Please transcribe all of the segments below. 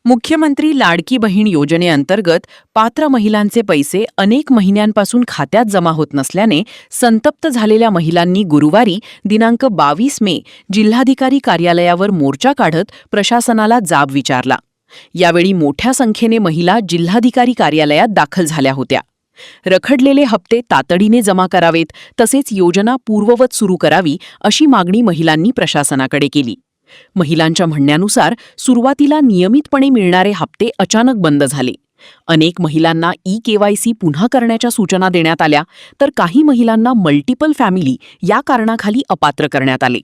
मुख्यमंत्री लाडकी बहीण योजनेअंतर्गत पात्र महिलांचे पैसे अनेक महिन्यांपासून खात्यात जमा होत नसल्याने संतप्त झालेल्या महिलांनी गुरुवारी दिनांक 22 मे जिल्हाधिकारी कार्यालयावर मोर्चा काढत प्रशासनाला जाब विचारला। यावेळी मोठ्या संख्येने महिला जिल्हाधिकारी कार्यालयात दाखल झाल्या होत्या। रखडलेले हप्ते तातडीने जमा करावेत, तसेच योजना पूर्ववत सुरू करावी अशी मागणी महिलांनी प्रशासनाकडे केली। महिलांच्या म्हणण्यानुसार सुरुवातीला नियमितपणे मिळणारे हप्ते अचानक बंद झाले। अनेक महिलांना ई-केवायसी पुन्हा करण्याच्या सूचना देण्यात आल्या, तर काही महिलांना मल्टिपल फॅमिली या कारणाखाली अपात्र करण्यात आले।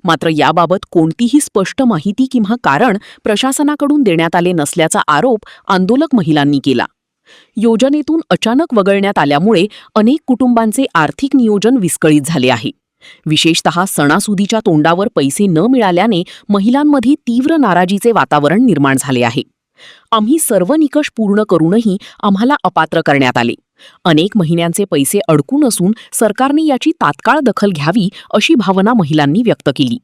मात्र याबाबत कोणतीही स्पष्ट माहिती किंवा कारण प्रशासनाकडून देण्यात आले नसल्याचा आरोप आंदोलक महिलांनी केला। योजनेतून अचानक वगळण्यात आल्यामुळे अनेक कुटुंबांचे आर्थिक नियोजन विस्कळीत झाले आहे। विशेषतः सणासुदीच्या तोंडावर पैसे न मिळाल्याने महिलांमध्ये तीव्र नाराजीचे वातावरण निर्माण झाले आहे। आम्ही सर्व निकष पूर्ण करूनही आम्हाला अपात्र करण्यात आले। अनेक महिन्यांचे पैसे अडकून असून सरकारने याची तात्काळ दखल घ्यावी अशी भावना महिलांनी व्यक्त केली।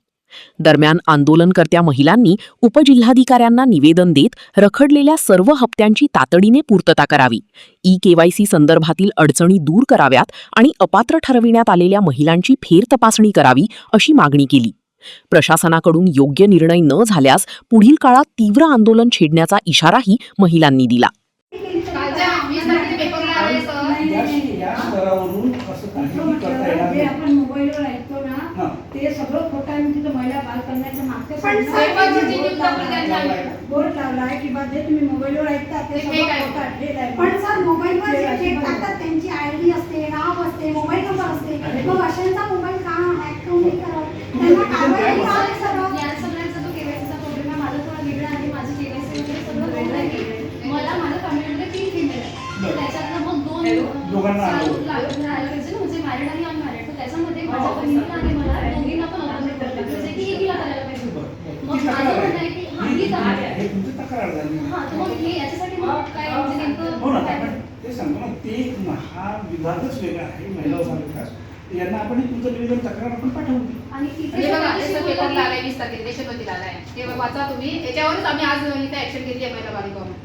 दरम्यान आंदोलनकर्त्या महिलांनी उपजिल्हाधिकाऱ्यांना निवेदन देत रखडलेल्या सर्व हप्त्यांची तातडीने पूर्तता करावी, ई-केवायसी संदर्भातील अडचणी दूर कराव्यात आणि अपात्र ठरविण्यात आलेल्या महिलांची फेरतपासणी करावी अशी मागणी केली। प्रशासनाकडून योग्य निर्णय न झाल्यास पुढील काळात तीव्र आंदोलन छेडण्याचा इशाराही महिलांनी दिला। ते सगळं खोटं आहे। तिथं महिला बाल करण्याचं मागचं बोर्ड लावला आहे की बा जे तुम्ही मोबाईलवर ऐकता ते सगळं खोटं आहे। पण सर मोबाईलवर जे चेक टाकतात त्यांची आयडी असते, नाव असते, मोबाईल नंबर असते, मग अशांचा मोबाईल का हॅक करून करावं? त्यांना कारवाई करावी सर। या सगळ्यांचा जो केवायसीचा प्रॉब्लेम आहे माझा थोडा वेगळा आहे। माझी केवायसी वगैरे सगळं वेगळं आहे। मला माझ्या फॅमिलीमध्ये 3 फीमेल आहे, त्याच्यातनं मग 2 चालू लागत राहायला पाहिजे, म्हणजे मॅरिड आणि अनमॅरिड। तर त्याच्यामध्ये माझ्या बहिणीला आणि मला दोघींना पण अपडेट करायला पाहिजे की एकीला करायला पाहिजे। मग माझं म्हणणं आहे की ही तक्रार झाली। हां, तर मग मी याच्यासाठी मग काय म्हणजे नेमकं ते सांगतो ना, ते हा विभागच वेगळा आहे, महिला व बालविकास यांना आपण तुमचं निवेदन तक्रार आपण पाठवली आणि तिथे बघा असं पेपरला आलाय 20 तारखेला देशभक्तीला आलाय, ते वाचा तुम्ही। याच्यावरच आम्ही आज इथे ऍक्शन घेतली आहे महिला बालिकांवर।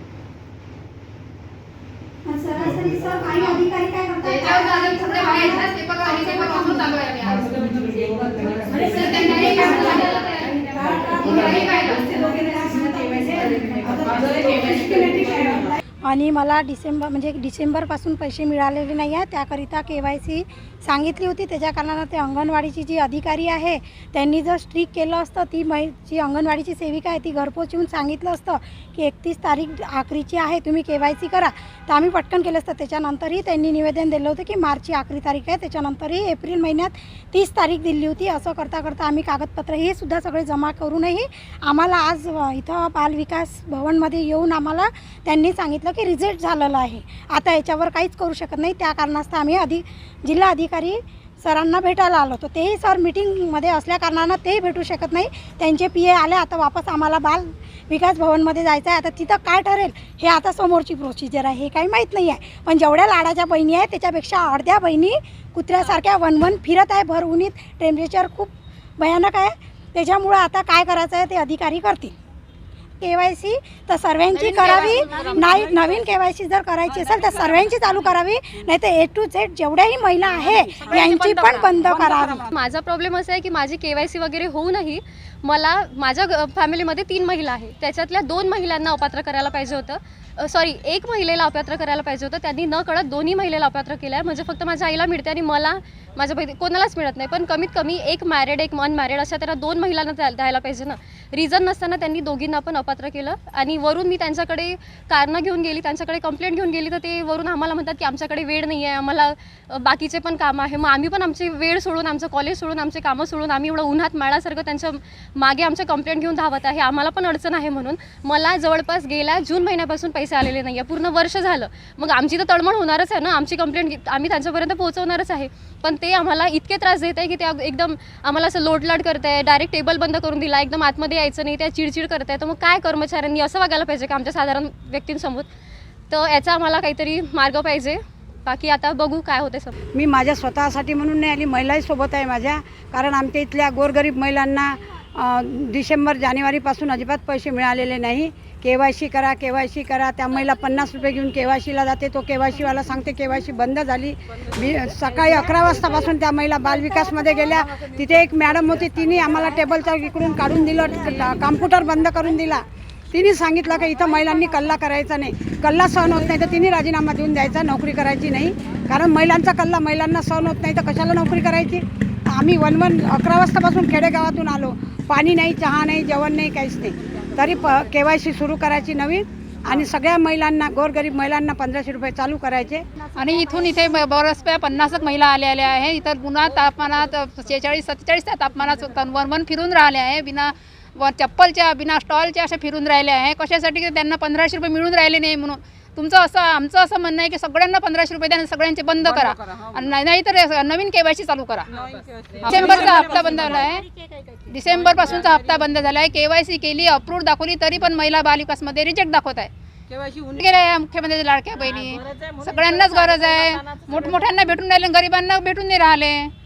सरासरी सर काही अधिकारी काय करतात? त्याच्यावर आम्ही पुढे बघायचं पेपर आहे, पेपर वाचून चालू आहे आम्ही आज। आणि सर त्यांनी काय करायला तयार आणि मला डिसेंबरपासून पैसे मिळालेले नाही आहे, त्याकरिता KYC सांगितली होती। त्याच्या कारणानं ते अंगणवाडीची जी अधिकारी आहे त्यांनी जर स्ट्रिक केलं असतं, जी अंगणवाडीची सेविका आहे ती घरपोच येऊन सांगितलं असतं की 31 तारीख आखरीची आहे, तुम्ही KYC करा, तर आम्ही पटकन केलं असतं। त्याच्यानंतरही त्यांनी निवेदन दिलं होतं की मार्चची आखरी तारीख आहे, त्याच्यानंतरही एप्रिल महिन्यात 30 तारीख दिली होती। असं करता करता आम्ही कागदपत्र हे सुद्धा सगळे जमा करूनही आम्हाला आज इथं बालविकास भवनमध्ये येऊन आम्हाला त्यांनी सांगितलं की रिजेक्ट झालेलं आहे, आता याच्यावर काहीच करू शकत नाही। त्या कारणास्तव आम्ही जिल्हा अधिकारी सरांना भेटायला आलो होतो। तेही सर मीटिंगमध्ये असल्या कारणानं तेही भेटू शकत नाही, त्यांचे PA आले। आता वापस आम्हाला बाल विकास भवनमध्ये जायचं आहे। आता तिथं काय ठरेल हे आता समोरची प्रोसिजर आहे, हे काही माहीत नाही आहे। पण जेवढ्या लाडाच्या बहिणी आहेत त्याच्यापेक्षा अर्ध्या बहिणी कुत्र्यासारख्या वनवन फिरत आहे। भर उन्हीत टेम्परेचर खूप भयानक आहे, त्याच्यामुळं आता काय करायचं आहे ते अधिकारी करतील। KYC तर सर्वांची करावी, नाही नवीन KYC जर करायची असेल तर सर्वांची चालू करावी, नाही तर A to Z जेवढ्याही महिला आहे यांची पण बंद करावी। माझा प्रॉब्लेम असा आहे की माझी KYC वगैरे होऊनही मला माझ्या फॅमिलीमध्ये 3 महिला आहे, त्याच्यातल्या 2 महिलांना अपात्र करायला पाहिजे होतं। सॉरी, 1 महिलेला अपात्र करायला पाहिजे होतं, त्यांनी न कळत 2 महिलेला अपात्र केलं आहे। म्हणजे फक्त माझ्या आईला मिळते आणि मला माझ्या बहिणी कोणालाच मिळत नाही। पण कमीत कमी 1 मॅरिड 1 अनमॅरिड अशा त्यांना 2 महिलांना द्यायला पाहिजे ना। रिझन नसताना त्यांनी दोघींना पण अपात्र केलं आणि वरून मी त्यांच्याकडे कारणं घेऊन गेली, त्यांच्याकडे कंप्लेंट घेऊन गेली, तर ते वरून आम्हाला म्हणतात की आमच्याकडे वेळ नाही आहे, आम्हाला बाकीचे पण कामं आहे। मग आम्ही पण आमची वेळ सोडून, आमचं कॉलेज सोडून, आमचे कामं सोडून आम्ही एवढं उन्हात माळासारखं त्यांच्या मागे आमच्या कंप्लेंट घेऊन धावत आहे। आम्हाला पण अडचण आहे म्हणून मला जवळपास गेल्या जून महिन्यापासून पैसे आलेले नाही आहे, पूर्ण वर्ष झालं। मग आमची तर तळमळ होणारच आहे ना, आमची कंप्लेंट आम्ही त्यांच्यापर्यंत पोहोचवणारच आहे। पण ते आम्हाला इतके त्रास देत आहे की ते एकदम आम्हाला असं लोटलाट करत आहे, डायरेक्ट टेबल बंद करून दिला, एकदम आतमध्ये यायचं नाही, त्या चिडचिड करत आहे। तर मग काय कर्मचाऱ्यांनी असं वागायला पाहिजे का आमच्या साधारण व्यक्तींसमोर? तर याचा आम्हाला काहीतरी मार्ग पाहिजे। बाकी आता बघू काय होते सब। मी माझ्या स्वतःसाठी म्हणून नाही आली, महिलाही सोबत आहे माझ्या, कारण आमच्या इथल्या गोरगरीब महिलांना डिसेंबर जानेवारीपासून अजिबात पैसे मिळालेले नाही। KYC करा KYC करा. त्या महिला 50 रुपये घेऊन KYCला जाते. तो KYCवाला सांगते KYC बंद झाली. सकाळी 11 वाजतापासून त्या महिला बालविकासमध्ये गेल्या. तिथे एक मॅडम होती, तिने आम्हाला टेबलच्या इकडून काढून दिलं, कॉम्प्युटर बंद करून दिला. तिने सांगितलं की इथं महिलांनी कल्ला करायचा नाही. कल्ला सहन होत नाही तर तिने राजीनामा देऊन द्यायचा, नोकरी करायची नाही. कारण महिलांचा कल्ला महिलांना सहन होत नाही तर कशाला नोकरी करायची. आम्ही 11 वाजतापासून खेडेगावातून आलो. पाणी नाही, चहा नाही, जेवण नाही, काहीच नाही. तरी KYC सुरू करायची नवीन आणि सगळ्या महिलांना, गोरगरीब महिलांना 1500 रुपये चालू करायचे. आणि इथून इथे बऱ्याचशा 50 महिला आलेल्या आहे. इतर पुन्हा तापमानात 46-47 तापमानात वन फिरून राहिल्या आहे. बिना चप्पलच्या, बिना स्टॉलच्या अशा फिरून राहिल्या आहे. कशासाठी की त्यांना 1500 रुपये मिळून राहिले नाही म्हणून. आमचं असं म्हणणं आहे की सगळ्यांना 1500 रुपये द्या, सगळ्यांचे बंद करा. नाही तर नवीन KYC चालू करा. डिसेंबरचा हप्ता बंद झाला आहे. डिसेंबरपासूनचा हप्ता बंद झाला आहे. KYC केली, अप्रूव्ह दाखवली, तरी पण महिला बालविकासमध्ये रिजेक्ट दाखवत आहे. गेल्या आहे मुख्यमंत्र्यांच्या लाडक्या बहिणी. सगळ्यांनाच गरज आहे. मोठमोठ्यांना भेटून राहिले, गरिबांना भेटून नाही राहिले.